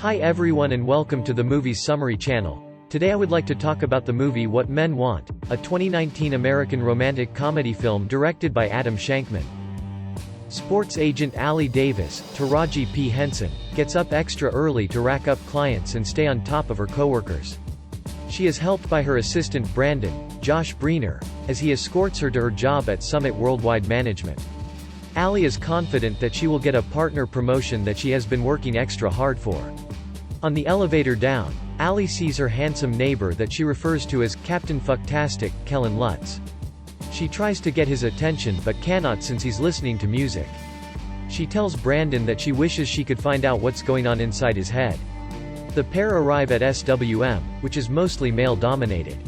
Hi everyone and welcome to the Movies Summary channel. Today I would like to talk about the movie What Men Want, a 2019 American romantic comedy film directed by Adam Shankman. Sports agent Allie Davis, Taraji P. Henson, gets up extra early to rack up clients and stay on top of her coworkers. She is helped by her assistant Brandon, Josh Breener, as he escorts her to her job at Summit Worldwide Management. Allie is confident that she will get a partner promotion that she has been working extra hard for. On the elevator down, Allie sees her handsome neighbor that she refers to as Captain Fucktastic, Kellen Lutz. She tries to get his attention but cannot since he's listening to music. She tells Brandon that she wishes she could find out what's going on inside his head. The pair arrive at SWM, which is mostly male-dominated.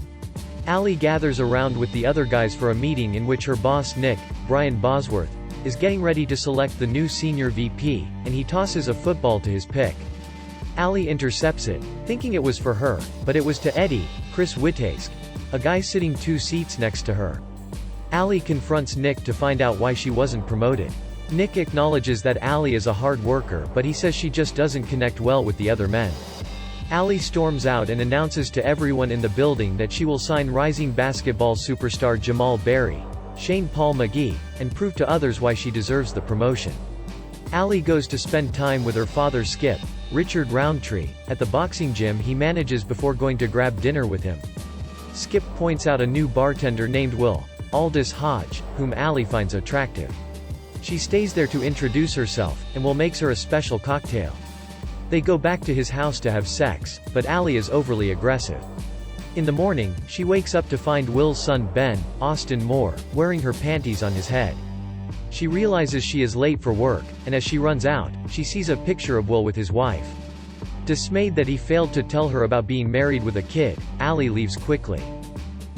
Allie gathers around with the other guys for a meeting in which her boss Nick, Brian Bosworth, is getting ready to select the new senior VP, and he tosses a football to his pick. Allie intercepts it, thinking it was for her, but it was to Eddie, Chris Wittesk, a guy sitting 2 seats next to her. Allie confronts Nick to find out why she wasn't promoted. Nick acknowledges that Allie is a hard worker but he says she just doesn't connect well with the other men. Allie storms out and announces to everyone in the building that she will sign rising basketball superstar Jamal Berry, Shane Paul McGee, and prove to others why she deserves the promotion. Allie goes to spend time with her father Skip, Richard Roundtree, at the boxing gym he manages before going to grab dinner with him. Skip points out a new bartender named Will Aldous Hodge, whom Allie finds attractive. She stays there to introduce herself, and Will makes her a special cocktail. They go back to his house to have sex, but Allie is overly aggressive. In the morning, she wakes up to find Will's son Ben, Austin Moore, wearing her panties on his head. She realizes she is late for work, and as she runs out, she sees a picture of Will with his wife. Dismayed that he failed to tell her about being married with a kid, Allie leaves quickly.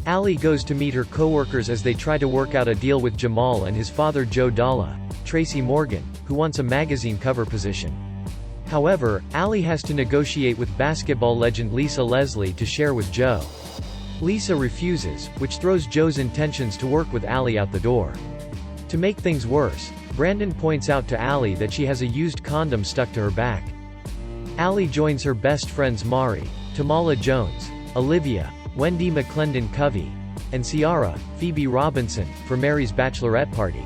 Allie goes to meet her coworkers as they try to work out a deal with Jamal and his father Joe Dalla, Tracy Morgan, who wants a magazine cover position. However, Allie has to negotiate with basketball legend Lisa Leslie to share with Joe. Lisa refuses, which throws Joe's intentions to work with Allie out the door. To make things worse, Brandon points out to Allie that she has a used condom stuck to her back. Allie joins her best friends Mari, Tamala Jones, Olivia, Wendy McClendon Covey, and Ciara, Phoebe Robinson, for Mary's bachelorette party.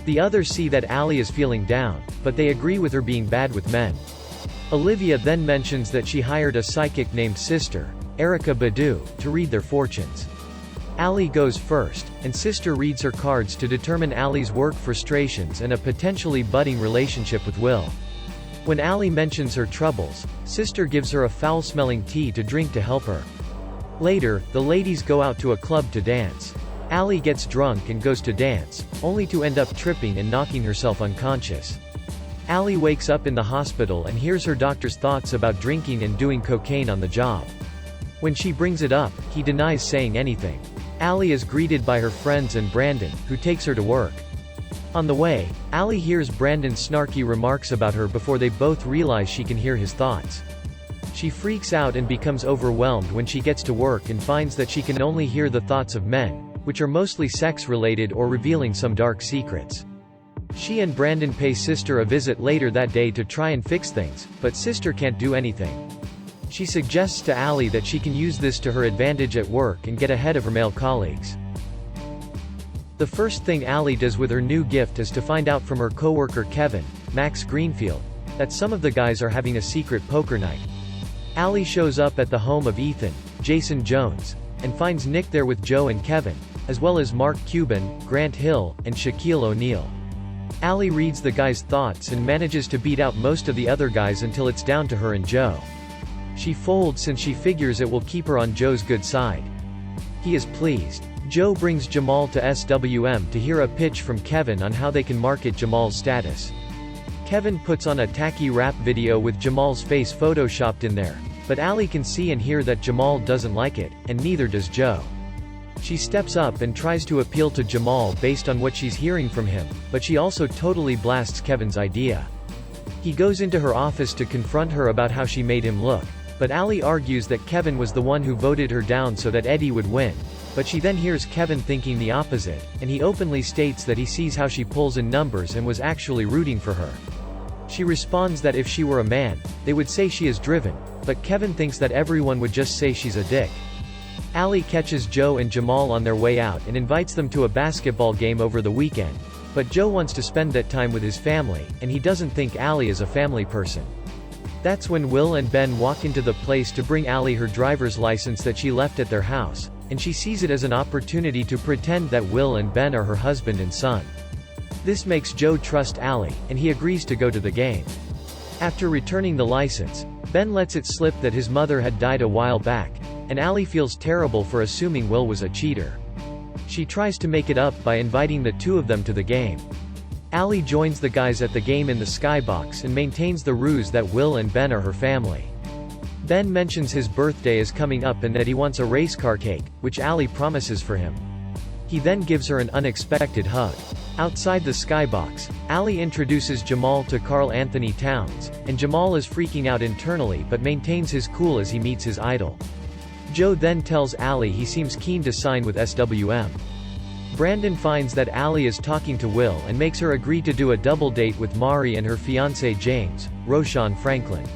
The others see that Allie is feeling down, but they agree with her being bad with men. Olivia then mentions that she hired a psychic named Sister, Erica Badu, to read their fortunes. Allie goes first, and Sister reads her cards to determine Allie's work frustrations and a potentially budding relationship with Will. When Allie mentions her troubles, Sister gives her a foul-smelling tea to drink to help her. Later, the ladies go out to a club to dance. Allie gets drunk and goes to dance, only to end up tripping and knocking herself unconscious. Allie wakes up in the hospital and hears her doctor's thoughts about drinking and doing cocaine on the job. When she brings it up, he denies saying anything. Allie is greeted by her friends and Brandon, who takes her to work. On the way, Allie hears Brandon's snarky remarks about her before they both realize she can hear his thoughts. She freaks out and becomes overwhelmed when she gets to work and finds that she can only hear the thoughts of men, which are mostly sex-related or revealing some dark secrets. She and Brandon pay Sister a visit later that day to try and fix things, but Sister can't do anything. She suggests to Allie that she can use this to her advantage at work and get ahead of her male colleagues. The first thing Allie does with her new gift is to find out from her coworker Kevin, Max Greenfield, that some of the guys are having a secret poker night. Allie shows up at the home of Ethan, Jason Jones, and finds Nick there with Joe and Kevin, as well as Mark Cuban, Grant Hill, and Shaquille O'Neal. Allie reads the guys' thoughts and manages to beat out most of the other guys until it's down to her and Joe. She folds since she figures it will keep her on Joe's good side. He is pleased. Joe brings Jamal to SWM to hear a pitch from Kevin on how they can market Jamal's status. Kevin puts on a tacky rap video with Jamal's face photoshopped in there, but Allie can see and hear that Jamal doesn't like it, and neither does Joe. She steps up and tries to appeal to Jamal based on what she's hearing from him, but she also totally blasts Kevin's idea. He goes into her office to confront her about how she made him look, but Allie argues that Kevin was the one who voted her down so that Eddie would win, but she then hears Kevin thinking the opposite, and he openly states that he sees how she pulls in numbers and was actually rooting for her. She responds that if she were a man, they would say she is driven, but Kevin thinks that everyone would just say she's a dick. Allie catches Joe and Jamal on their way out and invites them to a basketball game over the weekend, but Joe wants to spend that time with his family, and he doesn't think Allie is a family person. That's when Will and Ben walk into the place to bring Allie her driver's license that she left at their house, and she sees it as an opportunity to pretend that Will and Ben are her husband and son. This makes Joe trust Allie, and he agrees to go to the game. After returning the license, Ben lets it slip that his mother had died a while back, and Allie feels terrible for assuming Will was a cheater. She tries to make it up by inviting the two of them to the game. Allie joins the guys at the game in the skybox and maintains the ruse that Will and Ben are her family. Ben mentions his birthday is coming up and that he wants a race car cake, which Allie promises for him. He then gives her an unexpected hug. Outside the skybox, Allie introduces Jamal to Carl Anthony Towns, and Jamal is freaking out internally but maintains his cool as he meets his idol. Joe then tells Allie he seems keen to sign with SWM. Brandon finds that Allie is talking to Will and makes her agree to do a double date with Mari and her fiancé James, Roshan Franklin.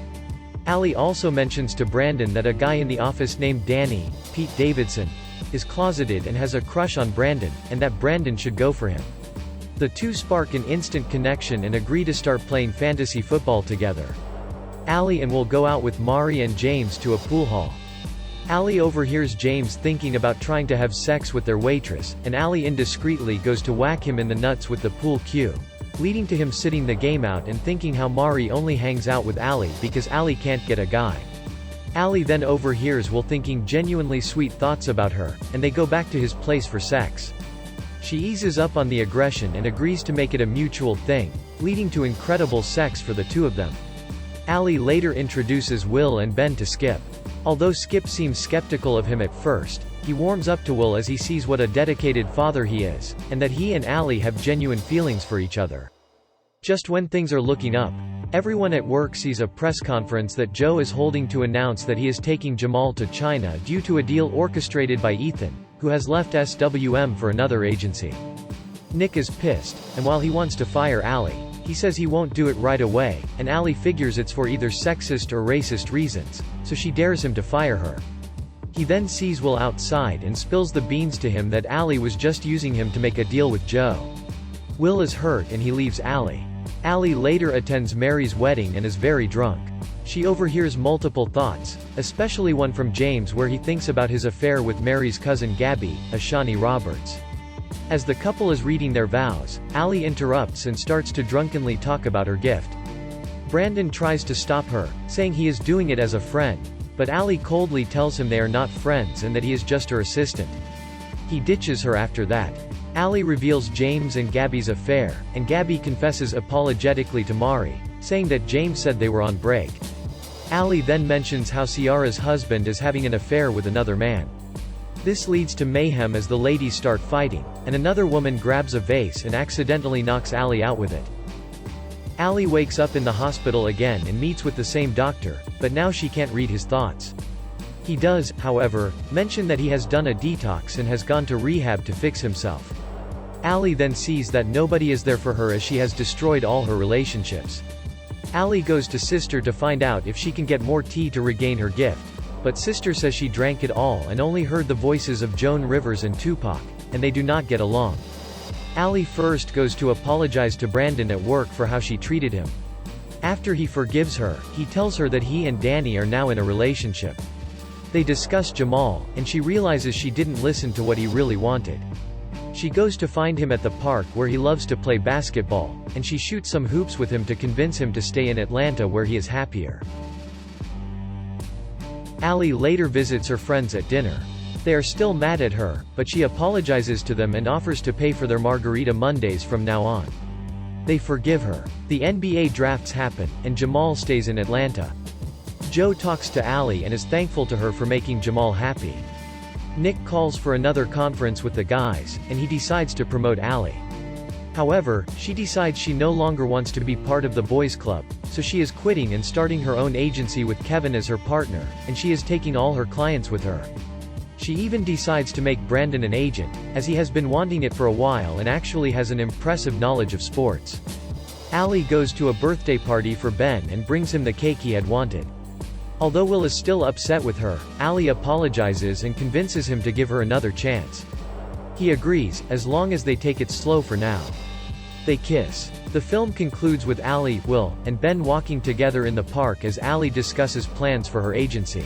Allie also mentions to Brandon that a guy in the office named Danny, Pete Davidson, is closeted and has a crush on Brandon, and that Brandon should go for him. The two spark an instant connection and agree to start playing fantasy football together. Allie and Will go out with Mari and James to a pool hall. Allie overhears James thinking about trying to have sex with their waitress, and Allie indiscreetly goes to whack him in the nuts with the pool cue, leading to him sitting the game out and thinking how Mari only hangs out with Allie because Allie can't get a guy. Allie then overhears Will thinking genuinely sweet thoughts about her, and they go back to his place for sex. She eases up on the aggression and agrees to make it a mutual thing, leading to incredible sex for the two of them. Allie later introduces Will and Ben to Skip. Although Skip seems skeptical of him at first, he warms up to Will as he sees what a dedicated father he is, and that he and Allie have genuine feelings for each other. Just when things are looking up, everyone at work sees a press conference that Joe is holding to announce that he is taking Jamal to China due to a deal orchestrated by Ethan, who has left SWM for another agency. Nick is pissed, and while he wants to fire Allie, he says he won't do it right away, and Allie figures it's for either sexist or racist reasons, so she dares him to fire her. He then sees Will outside and spills the beans to him that Allie was just using him to make a deal with Joe. Will is hurt and he leaves Allie. Allie later attends Mary's wedding and is very drunk. She overhears multiple thoughts, especially one from James where he thinks about his affair with Mary's cousin Gabby, Ashani Roberts. As the couple is reading their vows, Allie interrupts and starts to drunkenly talk about her gift. Brandon tries to stop her, saying he is doing it as a friend, but Allie coldly tells him they are not friends and that he is just her assistant. He ditches her after that. Allie reveals James and Gabby's affair, and Gabby confesses apologetically to Mari, saying that James said they were on break. Allie then mentions how Ciara's husband is having an affair with another man. This leads to mayhem as the ladies start fighting, and another woman grabs a vase and accidentally knocks Allie out with it. Allie wakes up in the hospital again and meets with the same doctor, but now she can't read his thoughts. He does, however, mention that he has done a detox and has gone to rehab to fix himself. Allie then sees that nobody is there for her as she has destroyed all her relationships. Allie goes to Sister to find out if she can get more tea to regain her gift, but Sister says she drank it all and only heard the voices of Joan Rivers and Tupac, and they do not get along. Allie first goes to apologize to Brandon at work for how she treated him. After he forgives her, he tells her that he and Danny are now in a relationship. They discuss Jamal, and she realizes she didn't listen to what he really wanted. She goes to find him at the park where he loves to play basketball, and she shoots some hoops with him to convince him to stay in Atlanta where he is happier. Allie later visits her friends at dinner. They are still mad at her, but she apologizes to them and offers to pay for their margarita Mondays from now on. They forgive her. The NBA drafts happen, and Jamal stays in Atlanta. Joe talks to Allie and is thankful to her for making Jamal happy. Nick calls for another conference with the guys, and he decides to promote Allie. However, she decides she no longer wants to be part of the boys club, so she is quitting and starting her own agency with Kevin as her partner, and she is taking all her clients with her. She even decides to make Brandon an agent, as he has been wanting it for a while and actually has an impressive knowledge of sports. Allie goes to a birthday party for Ben and brings him the cake he had wanted. Although Will is still upset with her, Allie apologizes and convinces him to give her another chance. He agrees, as long as they take it slow for now. They kiss. The film concludes with Allie, Will, and Ben walking together in the park as Allie discusses plans for her agency.